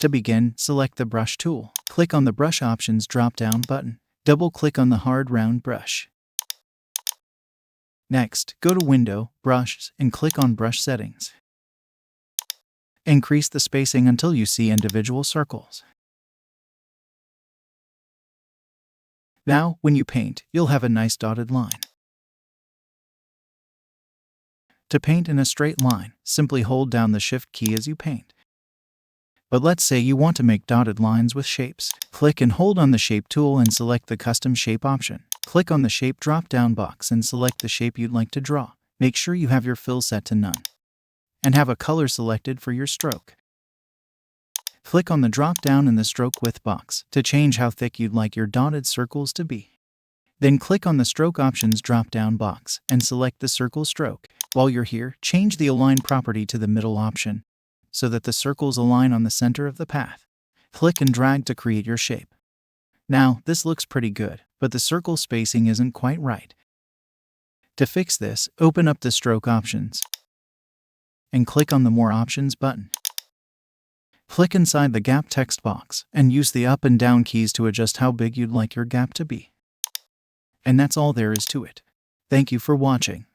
To begin, select the brush tool. Click on the brush options drop-down button. Double-click on the hard round brush. Next, go to Window, Brushes, and click on Brush Settings. Increase the spacing until you see individual circles. Now, when you paint, you'll have a nice dotted line. To paint in a straight line, simply hold down the Shift key as you paint. But let's say you want to make dotted lines with shapes. Click and hold on the Shape tool and select the Custom Shape option. Click on the Shape drop-down box and select the shape you'd like to draw. Make sure you have your fill set to none. And have a color selected for your stroke. Click on the drop-down in the Stroke Width box to change how thick you'd like your dotted circles to be. Then click on the Stroke Options drop-down box and select the circle stroke. While you're here, change the Align property to the middle option so that the circles align on the center of the path. Click and drag to create your shape. Now, this looks pretty good, but the circle spacing isn't quite right. To fix this, open up the Stroke Options and click on the More Options button. Click inside the Gap text box and use the up and down keys to adjust how big you'd like your gap to be. And that's all there is to it. Thank you for watching.